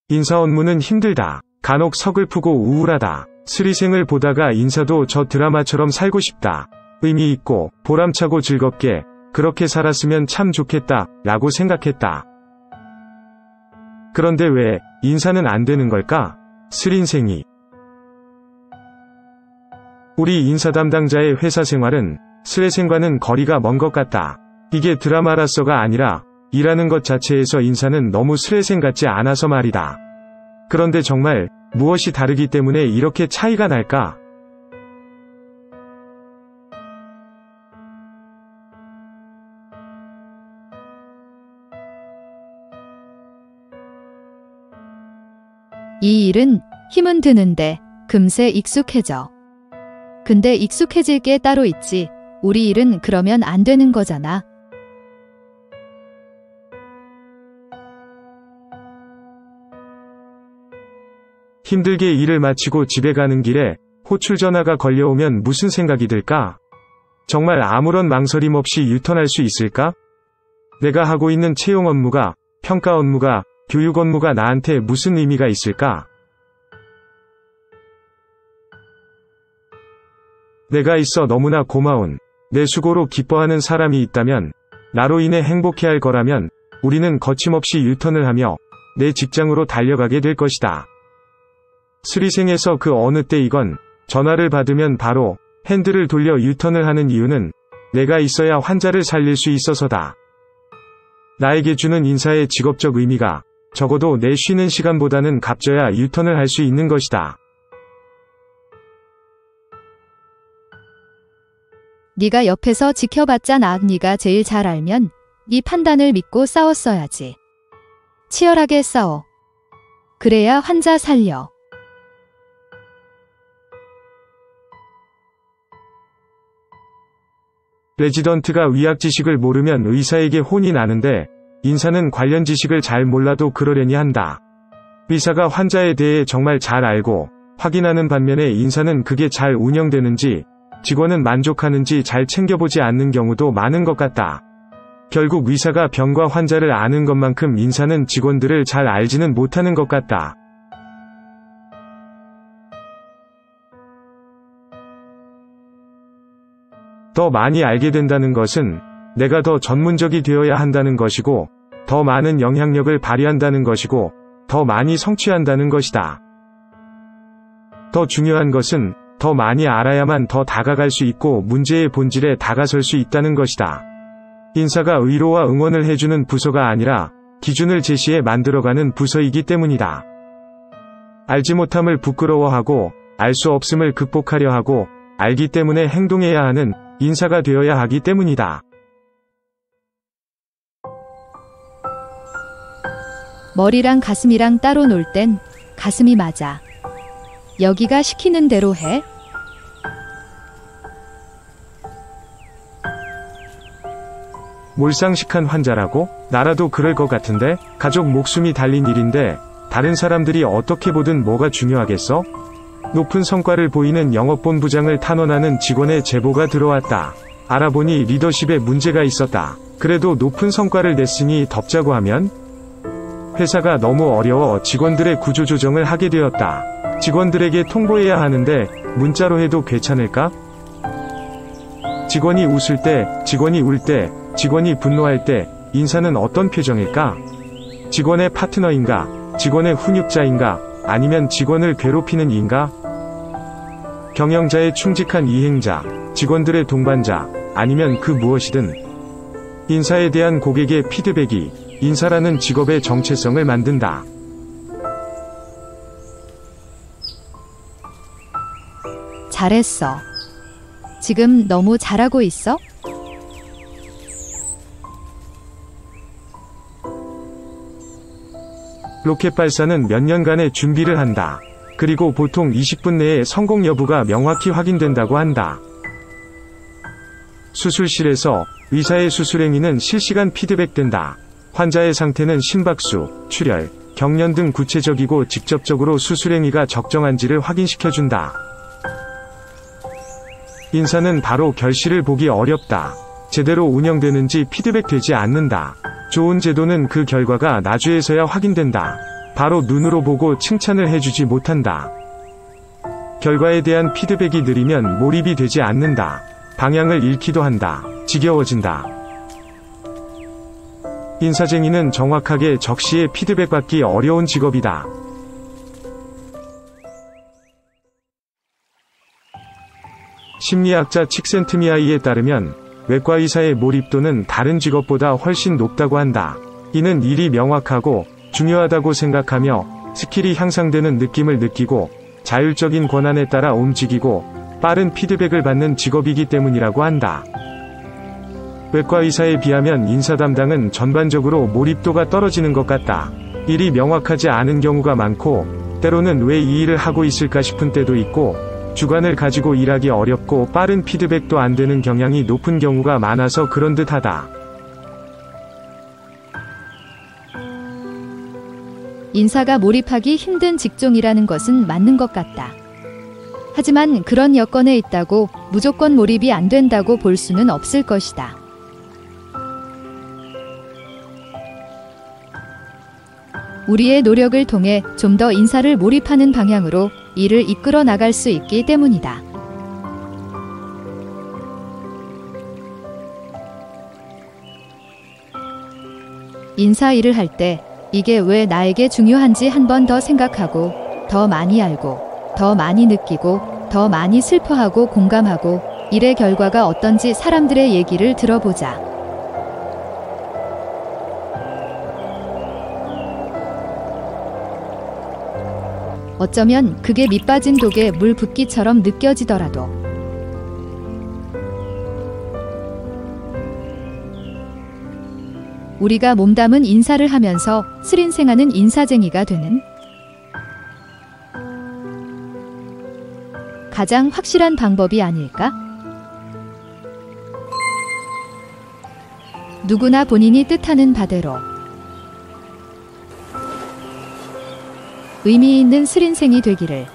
인사 업무는 힘들다. 간혹 서글프고 우울하다. 스리생을 보다가 인사도 저 드라마처럼 살고 싶다. 의미 있고 보람차고 즐겁게 그렇게 살았으면 참 좋겠다 라고 생각했다. 그런데 왜 인사는 안 되는 걸까? 스린생이. 우리 인사 담당자의 회사 생활은 스레생과는 거리가 먼 것 같다. 이게 드라마라서가 아니라 일하는 것 자체에서 인사는 너무 스레생 같지 않아서 말이다. 그런데 정말 무엇이 다르기 때문에 이렇게 차이가 날까? 이 일은 힘은 드는데 금세 익숙해져. 근데 익숙해질 게 따로 있지. 우리 일은 그러면 안 되는 거잖아. 힘들게 일을 마치고 집에 가는 길에 호출 전화가 걸려오면 무슨 생각이 들까? 정말 아무런 망설임 없이 유턴할 수 있을까? 내가 하고 있는 채용 업무가, 평가 업무가, 교육 업무가 나한테 무슨 의미가 있을까? 내가 있어 너무나 고마운, 내 수고로 기뻐하는 사람이 있다면, 나로 인해 행복해할 거라면, 우리는 거침없이 유턴을 하며 내 직장으로 달려가게 될 것이다. 스리생에서 그 어느 때이건 전화를 받으면 바로 핸들을 돌려 유턴을 하는 이유는 내가 있어야 환자를 살릴 수 있어서다. 나에게 주는 인사의 직업적 의미가 적어도 내 쉬는 시간보다는 값져야 유턴을 할 수 있는 것이다. 네가 옆에서 지켜봤잖아. 네가 제일 잘 알면 네 판단을 믿고 싸웠어야지. 치열하게 싸워. 그래야 환자 살려. 레지던트가 의학 지식을 모르면 의사에게 혼이 나는데 인사는 관련 지식을 잘 몰라도 그러려니 한다. 의사가 환자에 대해 정말 잘 알고 확인하는 반면에 인사는 그게 잘 운영되는지 직원은 만족하는지 잘 챙겨보지 않는 경우도 많은 것 같다. 결국 의사가 병과 환자를 아는 것만큼 인사는 직원들을 잘 알지는 못하는 것 같다. 더 많이 알게 된다는 것은 내가 더 전문적이 되어야 한다는 것이고, 더 많은 영향력을 발휘한다는 것이고, 더 많이 성취한다는 것이다. 더 중요한 것은 더 많이 알아야만 더 다가갈 수 있고 문제의 본질에 다가설 수 있다는 것이다. 인사가 위로와 응원을 해주는 부서가 아니라 기준을 제시해 만들어가는 부서이기 때문이다. 알지 못함을 부끄러워하고 알 수 없음을 극복하려 하고 알기 때문에 행동해야 하는 인사가 되어야 하기 때문이다. 머리랑 가슴이랑 따로 놀 땐 가슴이 맞아. 여기가 시키는 대로 해. 몰상식한 환자라고? 나라도 그럴 것 같은데? 가족 목숨이 달린 일인데 다른 사람들이 어떻게 보든 뭐가 중요하겠어? 높은 성과를 보이는 영업본부장을 탄원하는 직원의 제보가 들어왔다. 알아보니 리더십에 문제가 있었다. 그래도 높은 성과를 냈으니 덮자고 하면? 회사가 너무 어려워 직원들의 구조조정을 하게 되었다. 직원들에게 통보해야 하는데 문자로 해도 괜찮을까? 직원이 웃을 때, 직원이 울 때, 직원이 분노할 때 인사는 어떤 표정일까? 직원의 파트너인가? 직원의 훈육자인가? 아니면 직원을 괴롭히는 이인가? 경영자의 충직한 이행자, 직원들의 동반자, 아니면 그 무엇이든 인사에 대한 고객의 피드백이 인사라는 직업의 정체성을 만든다. 잘했어. 지금 너무 잘하고 있어? 로켓 발사는 몇 년간의 준비를 한다. 그리고 보통 20분 내에 성공 여부가 명확히 확인된다고 한다. 수술실에서 의사의 수술 행위는 실시간 피드백된다. 환자의 상태는 심박수, 출혈, 경련 등 구체적이고 직접적으로 수술 행위가 적정한지를 확인시켜준다. 인사는 바로 결실을 보기 어렵다. 제대로 운영되는지 피드백되지 않는다. 좋은 제도는 그 결과가 나중에서야 확인된다. 바로 눈으로 보고 칭찬을 해주지 못한다. 결과에 대한 피드백이 느리면 몰입이 되지 않는다. 방향을 잃기도 한다. 지겨워진다. 인사쟁이는 정확하게 적시에 피드백받기 어려운 직업이다. 심리학자 칙센트미아이에 따르면 외과의사의 몰입도는 다른 직업보다 훨씬 높다고 한다. 이는 일이 명확하고 중요하다고 생각하며 스킬이 향상되는 느낌을 느끼고 자율적인 권한에 따라 움직이고 빠른 피드백을 받는 직업이기 때문이라고 한다. 외과의사에 비하면 인사 담당은 전반적으로 몰입도가 떨어지는 것 같다. 일이 명확하지 않은 경우가 많고 때로는 왜 이 일을 하고 있을까 싶은 때도 있고 주관을 가지고 일하기 어렵고 빠른 피드백도 안 되는 경향이 높은 경우가 많아서 그런 듯하다. 인사가 몰입하기 힘든 직종이라는 것은 맞는 것 같다. 하지만 그런 여건에 있다고 무조건 몰입이 안 된다고 볼 수는 없을 것이다. 우리의 노력을 통해 좀 더 인사를 몰입하는 방향으로 일을 이끌어 나갈 수 있기 때문이다. 인사 일을 할 때 이게 왜 나에게 중요한지 한 번 더 생각하고 더 많이 알고 더 많이 느끼고 더 많이 슬퍼하고 공감하고 일의 결과가 어떤지 사람들의 얘기를 들어보자. 어쩌면 그게 밑빠진 독에 물 붓기처럼 느껴지더라도 우리가 몸담은 인사를 하면서 스린생하는 인사쟁이가 되는 가장 확실한 방법이 아닐까? 누구나 본인이 뜻하는 바대로 의미 있는 스린생이 되기를.